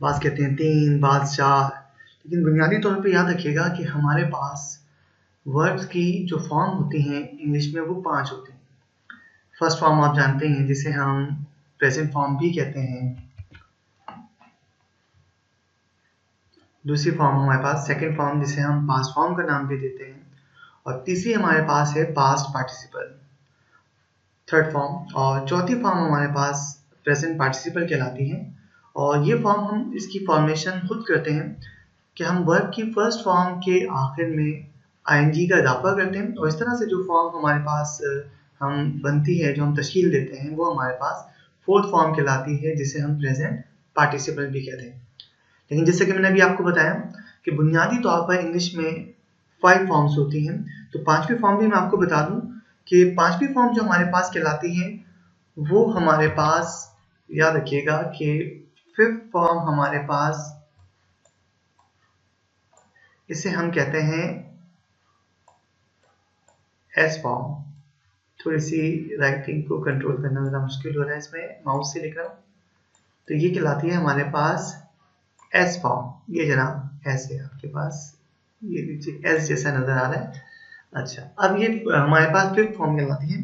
बाज कहते हैं 3, बाज 4। लेकिन बुनियादी तौर पे याद रखिएगा कि हमारे पास वर्ड्स की जो फॉर्म होती हैं इंग्लिश में वो 5 होती हैं। फर्स्ट फॉर्म आप जानते हैं जिसे हम प्रेजेंट फॉर्म भी कहते हैं। दूसरी फॉर्म हमारे पास सेकंड फॉर्म जिसे हम पास्ट फॉर्म का नाम भी देते हैं। और तीसरी हमारे पास है पास्ट पार्टिसिपल, थर्ड फॉर्म। और चौथी फॉर्म हमारे पास प्रेजेंट पार्टिसिपल कहलाती है। और ये फॉर्म हम इसकी फॉर्मेशन खुद करते हैं कि हम वर्ब की फर्स्ट फॉर्म के आखिर में आईएनजी का इजाफा करते हैं। और इस तरह से जो फॉर्म हमारे पास हम बनती है, जो हम तश्कील देते हैं, वो हमारे पास फोर्थ फॉर्म कहलाती है जिसे हम प्रेजेंट पार्टिसिपल भी कहते हैं। लेकिन जैसे कि मैंने अभी आपको बताया कि बुनियादी तौर पर इंग्लिश में 5 फॉर्म्स होती हैं। तो पांचवी फॉर्म भी मैं आपको बता दूं कि पांचवी फॉर्म जो हमारे पास कहलाती है वो हमारे पास, याद रखिएगा कि फिफ्थ फॉर्म हमारे पास, इसे हम कहते हैं एस फॉर्म। थोड़ी सी राइटिंग को कंट्रोल करना ज़रा मुश्किल हो रहा है, इसमें माउस से लिख रहा हूँ। तो ये कहलाती है हमारे पास एस फॉर्म। ये जनाब एस है आपके पास, ये नीचे एस जैसा नजर आ रहा है। अच्छा, अब ये हमारे पास फिफ्थ फॉर्म कहलाती है।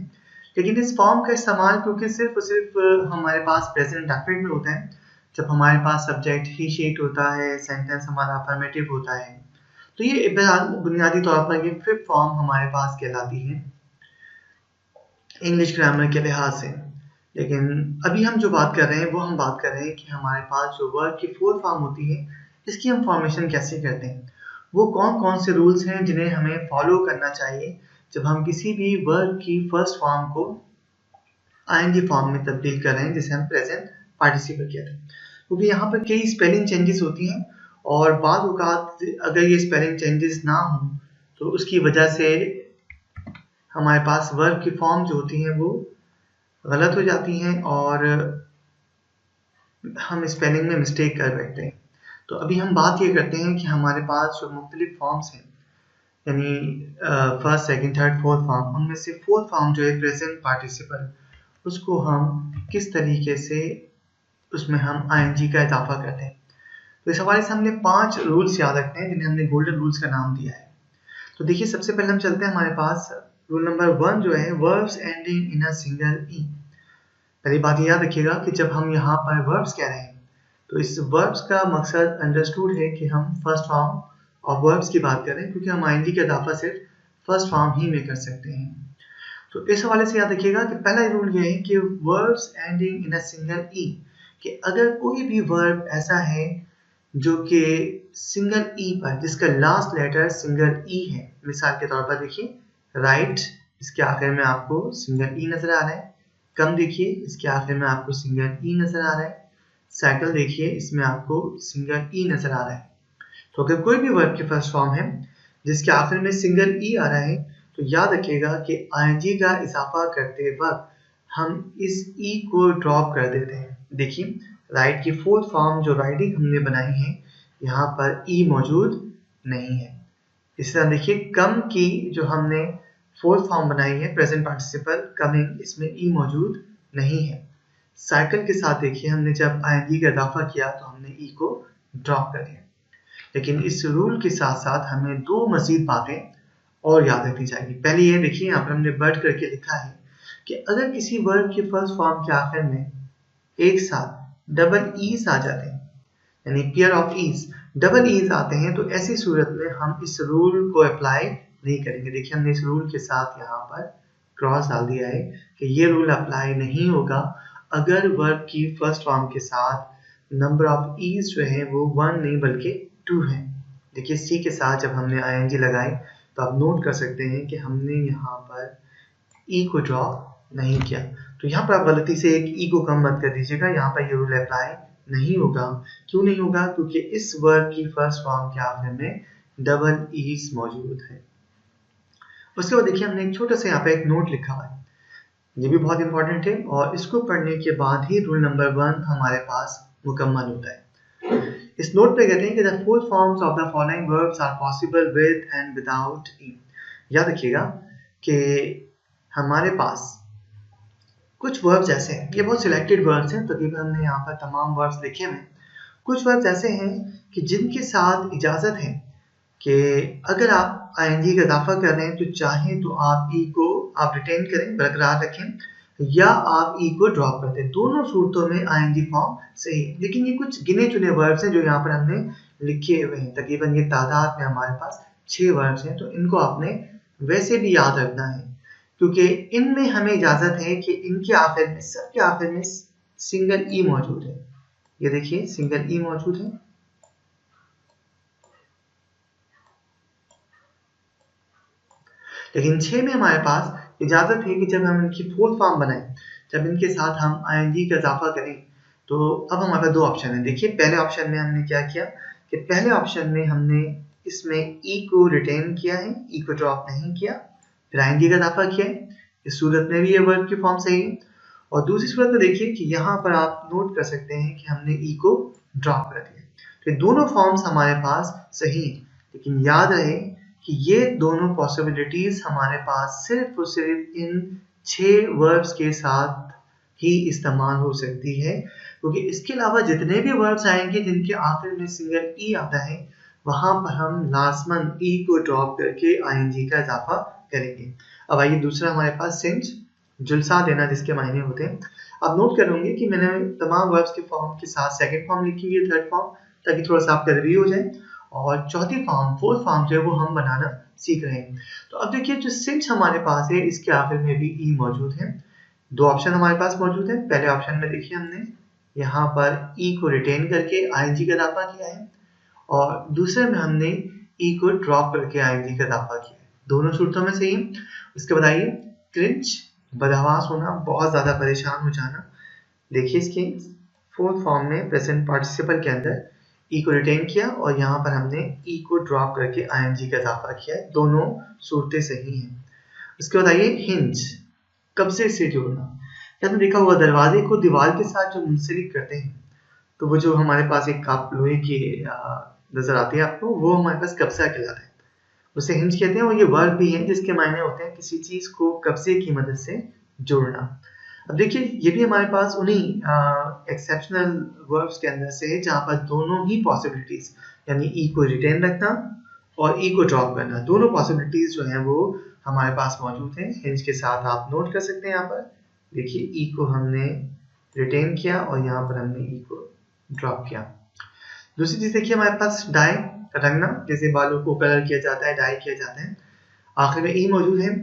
लेकिन इस फॉर्म का इस्तेमाल क्योंकि सिर्फ और सिर्फ हमारे पास प्रेजेंट इंडेफिनिट में होता है, जब हमारे पास सब्जेक्ट ही शीट होता है, सेंटेंस हमारा अफर्मेटिव होता है। तो ये बुनियादी तौर पर ये फिफ्थ फॉर्म हमारे पास कहलाती है इंग्लिश ग्रामर के लिहाज से। लेकिन अभी हम जो बात कर रहे हैं वो हम बात कर रहे हैं कि हमारे पास जो वर्ब की फोर्थ फॉर्म होती है इसकी हम फॉर्मेशन कैसे करते हैं, वो कौन कौन से रूल्स हैं जिन्हें हमें फॉलो करना चाहिए जब हम किसी भी वर्ब की फर्स्ट फॉर्म को आईएनजी फॉर्म में तब्दील कर रहे हैं जिसे हम प्रेजेंट पार्टिसिपल कहते हैं। क्योंकि यहाँ पर कई स्पेलिंग चेंजेस होती हैं और बाद औक़ात अगर ये स्पेलिंग चेंजेस ना हो तो उसकी वजह से हमारे पास वर्ब की फॉर्म जो होती हैं वो गलत हो जाती हैं और हम स्पेलिंग में मिस्टेक कर बैठते हैं। तो अभी हम बात ये करते हैं कि हमारे पास जो मुख्तलिफ फॉर्म्स हैं, यानी first second third fourth form, उनमें से फोर्थ फॉर्म जो है प्रेजेंट पार्टिसिपल, उसको हम किस तरीके से उसमें हम आईएनजी का इजाफा करते हैं। तो इस हवाले से हमने 5 रूल्स याद रखते हैं जिन्हें हमने गोल्डन रूल्स का नाम दिया है। तो देखिए, सबसे पहले हम चलते हैं हमारे पास रूल नंबर 1 जो है verbs ending in a single e. पहली बात ये याद रखिएगा कि जब हम यहाँ पर वर्ब्स कह रहे हैं तो इस वर्ब्स का मकसद अंडरस्टूड है कि हम फर्स्ट फॉर्म ऑफ वर्ब्स की बात करें, क्योंकि हम आईएनजी का इजाफा सिर्फ फर्स्ट फॉर्म ही में कर सकते हैं। तो इस हवाले से याद रखिएगा कि पहला रूल ये है कि verbs ending in a single e, कि अगर कोई भी वर्ब ऐसा है जो कि सिंगल ई पर, जिसका लास्ट लेटर सिंगल ई है, मिसाल के तौर पर देखिए राइट, इसके आखिर में आपको सिंगल ई नजर आ रहा है। कम देखिए, इसके आखिर में आपको सिंगल ई नजर आ रहा है। साइकिल देखिए, इसमें आपको सिंगल ई नजर आ रहा है। तो अगर कोई भी वर्ब की फर्स्ट फॉर्म है जिसके आखिर में सिंगल ई आ रहा है तो याद रखिएगा कि आईएनजी का इजाफा करते वक्त हम इस ई को ड्रॉप कर देते हैं। देखिए, राइट की फोर्थ फॉर्म जो राइटिंग हमने बनाई है, यहाँ पर ई मौजूद नहीं है। इस तरह देखिए, कम की जो हमने फोर्थ फॉर्म बनाई है प्रेजेंट पार्टिसिपल कमिंग, इसमें ई मौजूद नहीं है। साइकिल के साथ देखिए, हमने जब आईएनजी का इजाफा किया तो हमने ई को ड्रॉप कर दिया। लेकिन इस रूल के साथ साथ हमें 2 मजीद बातें और याद रखनी चाहिए। पहली ये देखिए, यहाँ पर हमने बट करके लिखा है कि अगर किसी वर्ब के फर्स्ट फॉर्म के आखिर में एक साथ डबल ईज आ जाते हैं, यानी pair of E's, double E's आते हैं, तो ऐसी सूरत में हम इस रूल को अप्लाई नहीं करेंगे। देखिए, हमने इस रूल के साथ यहाँ पर क्रॉस डाल दिया है कि ये रूल अप्लाई नहीं होगा अगर वर्ब की फर्स्ट फॉर्म के साथ नंबर ऑफ ईज जो है वो 1 नहीं बल्कि 2 है। देखिए, सी के साथ जब हमने आईएनजी लगाई तो आप नोट कर सकते हैं कि हमने यहाँ पर ई को ड्रॉप नहीं किया। तो यहाँ पर आप गलती से एक ई को कम मत कर दीजिएगा, यहाँ पर ये रूल अप्लाई नहीं होगा। क्यों नहीं होगा? क्योंकि इस वर्ब की फर्स्ट फॉर्म के आखिर में डबल ईज मौजूद है। उसके बाद देखिए, हमने एक छोटा सा यहाँ पे एक नोट लिखा हुआ है, ये भी बहुत इंपॉर्टेंट है और इसको पढ़ने के बाद ही रूल नंबर 1 हमारे पास मुकम्मल होता है। इस नोट पे कहते हैं कि the fourth forms of the following verbs are possible with and without e. याद रखिएगा कि हमारे पास कुछ वर्ब्स ऐसे हैं, ये बहुत सिलेक्टेड वर्ब्स हैं, तकरीबन हमने यहाँ पर तमाम वर्ब्स लिखे हुए हैं। कुछ वर्ब्स ऐसे हैं कि जिनके साथ इजाज़त है कि अगर आप आईएनजी का इजाफा कर रहे हैं तो चाहें तो आप ई को आप रिटेन करें, बरकरार रखें, या आप ई को ड्रॉप कर दें। दोनों सूरतों में आईएनजी फॉर्म सही है। लेकिन ये कुछ गिने चुने वर्ब्स हैं जो यहाँ पर हमने लिखे हुए हैं। तकरीबन ये तादाद में हमारे पास 6 वर्ब्स हैं, तो इनको आपने वैसे भी याद रखना है, क्योंकि इनमें हमें इजाज़त है कि इनके आखिर में, सबके आखिर में सिंगल ई मौजूद है। ये देखिए सिंगल ई मौजूद है। लेकिन 6 में हमारे पास इजाज़त है कि जब हम इनकी फोर्थ फॉर्म बनाएं, जब इनके साथ हम आईएनजी का इजाफा करें, तो अब हमारे पास 2 ऑप्शन है। देखिए पहले ऑप्शन में हमने क्या किया कि पहले ऑप्शन में हमने इसमें ई को रिटेन किया है, ई को ड्रॉप नहीं किया, फिर आईएनजी का इजाफा किया है। इस सूरत में भी ये वर्ब की फॉर्म सही है। और दूसरी सूरत में देखिए कि यहाँ पर आप नोट कर सकते हैं कि हमने ई को ड्रॉप कर दिया। तो ये दोनों फॉर्म्स हमारे पास सही हैं, लेकिन याद रहे कि ये दोनों पॉसिबिलिटीज हमारे पास सिर्फ और सिर्फ इन 6 वर्ब्स के साथ ही इस्तेमाल हो सकती है, क्योंकि इसके अलावा जितने भी वर्ब्स आएंगे जिनके आखिर में सिंगल ई आता है, वहां पर हम लाजमन ई को ड्रॉप करके आईएनजी का इजाफा करेंगे। अब आइए दूसरा हमारे पास सिंज, जुलसा देना जिसके मायने होते हैं। आप नोट करेंगे कि मैंने तमाम वर्ब्स के फॉर्म के साथ सेकंड फॉर्म लिखी है, थर्ड फॉर्म, ताकि थोड़ा सा आपका रिव्यू हो जाए। और चौथी फॉर्म, फोर्थ फॉर्म जो है वो हम बनाना सीख रहे हैं। तो अब देखिए जो सिंच हमारे पास है, इसके आखिर में भी ई मौजूद है। 2 ऑप्शन हमारे पास मौजूद है। पहले ऑप्शन में देखिए हमने यहाँ पर ई को रिटेन करके आईएनजी का इजाफा किया है, और दूसरे में हमने ई को ड्रॉप करके आईएनजी का इजाफा किया है। दोनों सूरतों में सही है। उसके बाद आइए क्रिंच, बदहवास होना, बहुत ज्यादा परेशान हो जाना। देखिए इसके फोर्थ फॉर्म में प्रेजेंट पार्टिसिपल के अंदर ई को रिटेन किया और यहाँ पर हमने ई को ड्रॉप करके आईएनजी का इजाफा किया है। दोनों सूरतें सही हैं। उसके बाद आइए हिंज, कब्जे से जोड़ना। क्या देखा हुआ दरवाजे को दीवार के साथ जो मुंसलिक करते हैं, तो वो जो हमारे पास एक काप लोहे की नजर आती है आपको, वो हमारे पास कब्जा कहलाता है, उसे हिंज कहते हैं। और ये वर्ब भी है जिसके मायने होते हैं किसी चीज को कब्जे की मदद से जोड़ना। अब देखिए ये भी हमारे पास उन्हीं एक्सेप्शनल वर्ब्स के अंदर से है जहाँ पर दोनों ही पॉसिबिलिटीज, यानी ई को रिटेन रखना और ई को ड्रॉप करना, दोनों पॉसिबिलिटीज जो हैं वो हमारे पास मौजूद हैं। हिंज के साथ आप नोट कर सकते हैं। यहाँ पर देखिए ई को हमने रिटेन किया और यहाँ पर हमने ई को ड्रॉप किया। दूसरी चीज देखिए हमारे पास डाई, रंगना, जैसे बालों को कलर किया जाता है, डाई किया जाता है, आखिर में ई मौजूद है।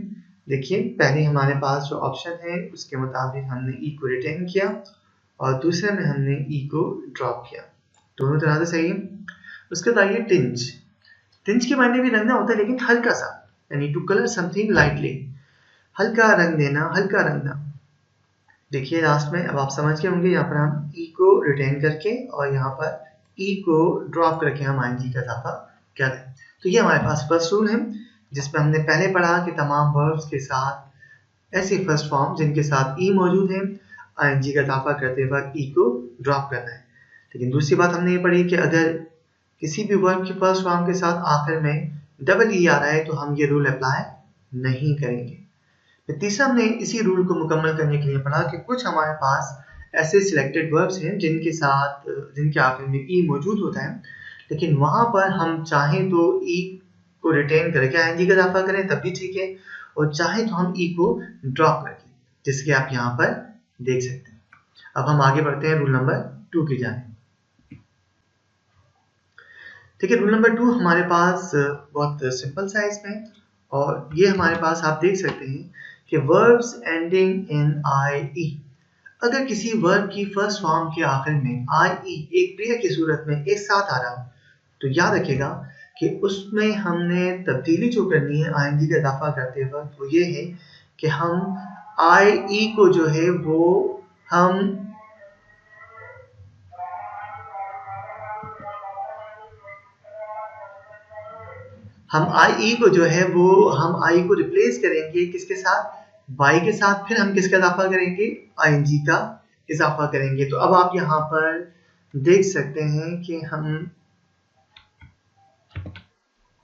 देखिए पहले हमारे पास जो ऑप्शन है उसके मुताबिक हमने ई को रिटेन किया और दूसरे में हमने ई को ड्रॉप किया, दोनों तरह से सही है। उसके बाद आइए टिंज। टिंज के मायने भी रंगना होता है, लेकिन हल्का सा, यानी टू कलर समथिंग लाइटली, हल्का रंग देना, हल्का रंगना। देखिए लास्ट में अब आप समझ के होंगे, यहाँ पर हम ई को रिटेन करके और यहाँ पर ई को ड्रॉप करके हम आईएनजी का इजाफा कर रहे हैं। तो ये हमारे पास फर्स्ट रूल है, जिसमें हमने पहले पढ़ा कि तमाम वर्ब्स के साथ ऐसे फर्स्ट फॉर्म जिनके साथ ई मौजूद है, आईएनजी का इजाफा करते वक्त ई को ड्रॉप करना है। लेकिन दूसरी बात हमने ये पढ़ी कि अगर किसी भी वर्ब की फर्स्ट फॉर्म के साथ आखिर में डबल ई आ रहा है तो हम ये रूल अप्लाई नहीं करेंगे। फिर तीसरा हमने इसी रूल को मुकम्मल करने के लिए पढ़ा कि कुछ हमारे पास ऐसे सिलेक्टेड वर्ब्स हैं जिनके आखिर में ई मौजूद होता है, लेकिन वहां पर हम चाहें तो ई को रिटेन करके आईएनजी का इजाफा करें तब भी ठीक है, और चाहें तो हम ई को ड्रॉप करके, जिसके आप यहाँ पर देख सकते हैं। अब हम आगे बढ़ते हैं रूल नंबर 2 की जाने। ठीक है, रूल नंबर 2 हमारे पास बहुत सिंपल सा है इसमें, और ये हमारे पास आप देख सकते हैं कि वर्ब्स एंडिंग इन आई ई, अगर किसी वर्ब की फर्स्ट फॉर्म के आखिर में आई ई एक क्रिया की सूरत में एक साथ आ रहा हो, तो याद रखिएगा कि उसमें हमने तब्दीली जो करनी है आईएनजी का इजाफा करते वक्त, वो ये है कि हम आई ई को जो है वो हम आई ई को जो है वो हम आई को रिप्लेस करेंगे किसके साथ, बाई के साथ, फिर हम किसका इजाफा करेंगे, आईएनजी का इजाफा करेंगे। तो अब आप यहाँ पर देख सकते हैं कि हम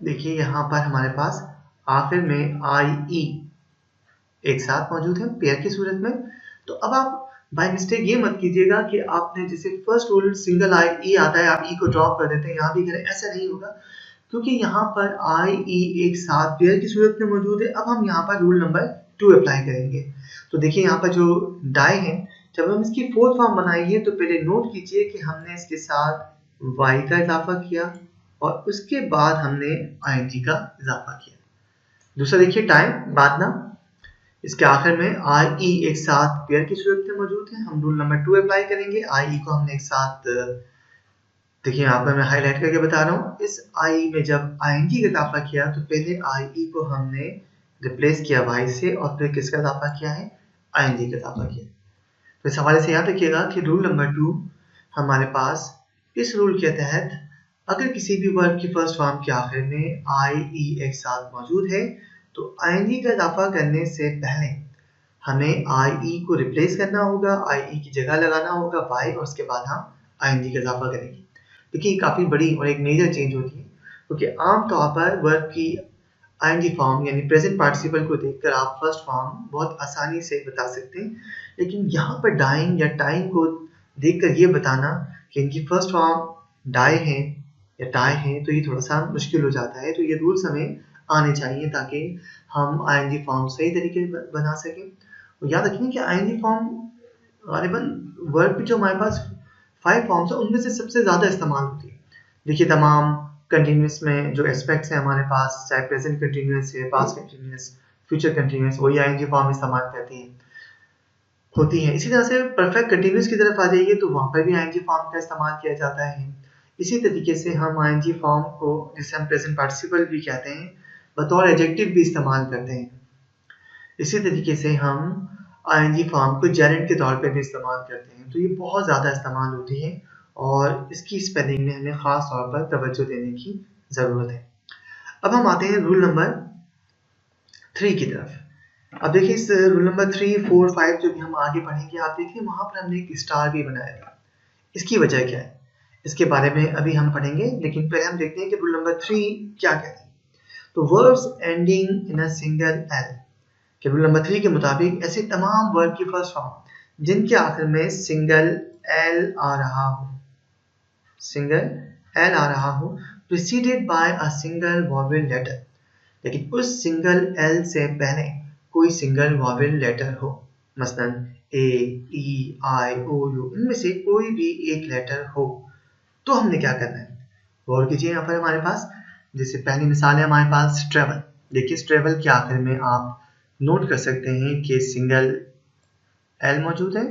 देखिए यहाँ पर हमारे पास आखिर में आई ई एक साथ मौजूद है पेयर की सूरत में। तो अब आप बाय मिस्टेक ये मत कीजिएगा कि आपने जैसे फर्स्ट रूल सिंगल आई ई आता है आप ई को ड्रॉप कर देते हैं, यहाँ भी करें, ऐसा नहीं होगा क्योंकि यहाँ पर आई ई एक साथ पेयर की सूरत में मौजूद है। अब हम यहाँ पर रूल नंबर 2 अप्लाई करेंगे। तो देखिए यहाँ पर जो डाई है, जब हम इसकी फोर्थ फॉर्म बनाएंगे तो पहले नोट कीजिए कि हमने इसके साथ y का इजाफा किया और उसके बाद हमने ing का इजाफा किया। दूसरा देखिए टाइम बाद ना, इसके आखिर में आई ई एक साथ पेयर की सूरत में मौजूद है। हम रूल नंबर 2 अप्लाई करेंगे। आई ई को हमने एक साथ, देखिए यहाँ पर मैं हाईलाइट करके बता रहा हूँ, इस आई में जब आईएनजी का इजाफा किया तो पहले आई ई को हमने रिप्लेस किया वाई से और फिर किसका इजाफा किया है, आईएनजी का इजाफा किया। तो इस हवाले से याद रखिएगा कि रूल नंबर 2 हमारे पास, इस रूल के तहत अगर किसी भी वर्ब की फर्स्ट फॉर्म के आखिर में आई ई एक साथ मौजूद है तो आईएनजी का इजाफा करने से पहले हमें आई ई को रिप्लेस करना होगा, आई ई की जगह लगाना होगा वाई और उसके बाद हम आईएनजी का इजाफा करेंगे। देखिए काफ़ी बड़ी और एक मेजर चेंज होती है क्योंकि आमतौर पर वर्ब की आईएनजी फॉर्म यानी प्रेजेंट पार्टिसिपल को देखकर आप फर्स्ट फॉर्म बहुत आसानी से बता सकते हैं, लेकिन यहाँ पर डाइंग या टाइम को देखकर ये बताना कि इनकी फर्स्ट फॉर्म डाई है या टाई है तो ये थोड़ा सा मुश्किल हो जाता है। तो ये रूल्स हमें आने चाहिए ताकि हम आईएनजी फॉर्म सही तरीके से बना सकें। और याद रखिए कि आईएनजी फॉर्म गालिबन वर्ब की जो हमारे पास 5 फॉर्म्स है उनमें से सबसे ज़्यादा इस्तेमाल होती है। देखिए तमाम कंटिन्यूस में जो एस्पेक्ट्स हैं हमारे पास, चाहे प्रेजेंट कंटिन्यूस है, पास्ट कंटिन्यूस, फ्यूचर कंटिन्यूस, वही आईएनजी फॉर्म इस्तेमाल करती हैं होती हैं। इसी तरह से परफेक्ट कंटिन्यूस की तरफ आ जाइए तो वहाँ पर भी आईएनजी फॉर्म का इस्तेमाल किया जाता है। इसी तरीके से हम आईएनजी फॉर्म को, जिसे हम प्रेजेंट पार्टिसिपल भी कहते हैं, बतौर एडजेक्टिव भी इस्तेमाल करते हैं। इसी तरीके से हम आईएनजी फॉर्म को जेरेंड के तौर पे भी इस्तेमाल करते हैं। तो ये बहुत ज़्यादा इस्तेमाल होती है और इसकी स्पेलिंग में हमें ख़ास तौर पर तवज्जो देने की ज़रूरत है। अब हम आते हैं रूल नंबर 3 की तरफ। अब देखिए इस रूल नंबर 3, 4, 5 जो भी हम आगे पढ़ेंगे, आप देखिए वहाँ पर हमने एक स्टार भी बनाया था। इसकी वजह क्या है, इसके बारे में अभी हम पढ़ेंगे, लेकिन पहले हम देखते हैं कि रूल नंबर 3 क्या कहते हैं। तो verbs ending in a single L के रूल नंबर 3 के मुताबिक ऐसे तमाम वर्ब की फर्स्ट फॉर्म जिनके आखिर में सिंगल एल आ रहा हो, सिंगल एल आ रहा हो, preceded by a single vowel letter, लेकिन उस सिंगल एल से पहले कोई सिंगल वॉवेल लेटर हो, मसलन ए, ई, आई, ओ, यू, इनमें से कोई भी एक लेटर हो, तो हमने क्या करना है, गौर कीजिए। यहाँ पर हमारे पास जैसे पहली मिसाल है हमारे पास ट्रेवल। देखिए ट्रेवल के आखिर में आप नोट कर सकते हैं कि सिंगल एल मौजूद है,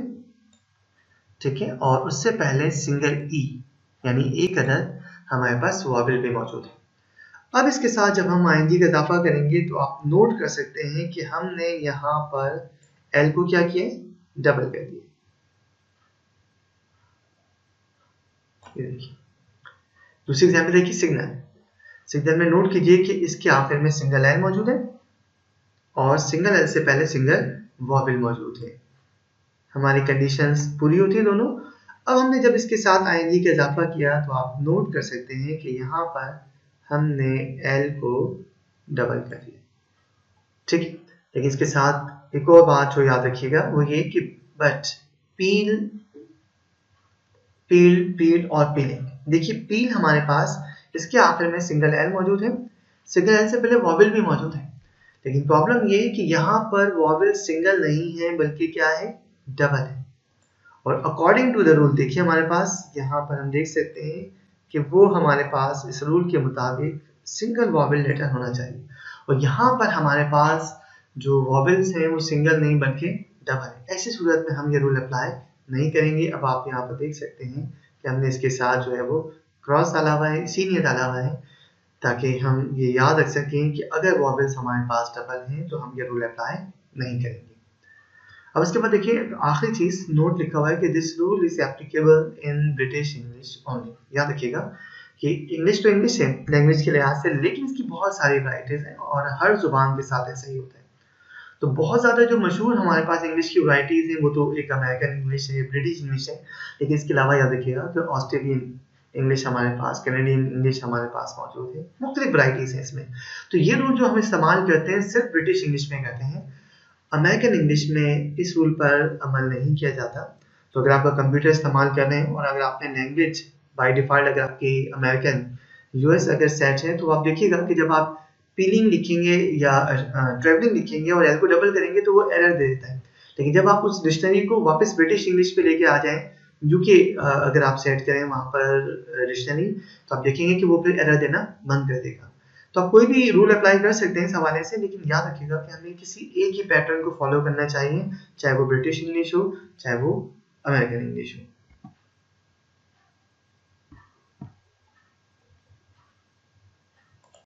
ठीक है, और उससे पहले सिंगल ई यानी एक अदद हमारे पास वॉवेल भी मौजूद है। अब इसके साथ जब हम आईएनजी का इजाफा करेंगे तो आप नोट कर सकते हैं कि हमने यहाँ पर एल को क्या किया, डबल कर दिया। ये देखिए दूसरी एग्जाम्पल देखिए सिग्नल। सिग्नल में नोट कीजिए कि इसके आखिर में सिंगल एल मौजूद है और सिंगल एल से पहले सिंगल वॉवेल मौजूद है। हमारी कंडीशंस पूरी होती है दोनों। अब हमने जब इसके साथ आईएनजी का इजाफा किया तो आप नोट कर सकते हैं कि यहाँ पर हमने एल को डबल कर दिया, ठीक है। लेकिन इसके साथ एक और बात जो याद रखिएगा वो ये कि बट पील, पील, पील और पीलिंग, देखिए पील हमारे पास इसके आखिर में सिंगल एल मौजूद है, सिंगल एल से पहले वॉवेल भी मौजूद है, लेकिन प्रॉब्लम ये है कि यहाँ पर वॉवेल सिंगल नहीं है बल्कि क्या है, डबल है। और अकॉर्डिंग टू द रूल देखिए हमारे पास यहाँ पर हम देख सकते हैं कि वो हमारे पास इस रूल के मुताबिक सिंगल वॉवेल लेटर होना चाहिए और यहाँ पर हमारे पास जो वॉवेल्स हैं वो सिंगल नहीं बल्कि डबल है। ऐसी सूरत में हम ये रूल अप्लाई नहीं करेंगे। अब आप यहाँ पर देख सकते हैं कि हमने इसके साथ जो है वो क्रॉस डाला हुआ है, इसीलिए डाला हुआ है ताकि हम ये याद रख सकें कि अगर वॉवेल्स हमारे पास डबल हैं तो हम ये रूल अप्लाई नहीं करेंगे। अब इसके बाद देखिए आखिरी चीज नोट लिखा हुआ है कि this rule is applicable in British English only. याद रखिएगा कि इंग्लिश तो इंग्लिश है लैंग्वेज के लिहाज से, लेकिन इसकी बहुत सारी वैराइटीज हैं और हर जुबान के साथ ऐसा ही होता है। तो बहुत ज़्यादा जो मशहूर हमारे पास इंग्लिश की वैराइटीज हैं वो तो एक अमेरिकन इंग्लिश है, ब्रिटिश इंग्लिश है, लेकिन इसके अलावा याद रखिएगा कि ऑस्ट्रेलियन इंग्लिश हमारे पास, कैनेडियन इंग्लिश हमारे पास मौजूद है, मुख्तलिफ वैराइटीज हैं इसमें। तो ये रूल जो हम इस्तेमाल करते हैं सिर्फ ब्रिटिश इंग्लिश में करते हैं। अमेरिकन इंग्लिश में इस रूल पर अमल नहीं किया जाता। तो अगर आप कंप्यूटर इस्तेमाल कर रहे हैं और अगर आपने लैंग्वेज बाय डिफ़ॉल्ट अगर आपकी अमेरिकन यूएस अगर सेट है, तो आप देखिएगा कि जब आप पीलिंग लिखेंगे या ट्रैवलिंग लिखेंगे और एल को डबल करेंगे तो वो एरर दे देता है। लेकिन जब आप उस डिक्शनरी को वापस ब्रिटिश इंग्लिश पे लेके आ जाएँ, यूके अगर आप सेट करें वहाँ पर डिक्शनरी, तो आप देखेंगे कि वो फिर एरर देना बंद कर देगा। तो आप कोई भी रूल अप्लाई कर सकते हैं इस हवाले से, लेकिन याद रखिएगा कि हमें किसी एक ही पैटर्न को फॉलो करना चाहिए, चाहे वो ब्रिटिश इंग्लिश हो, चाहे वो अमेरिकन इंग्लिश हो।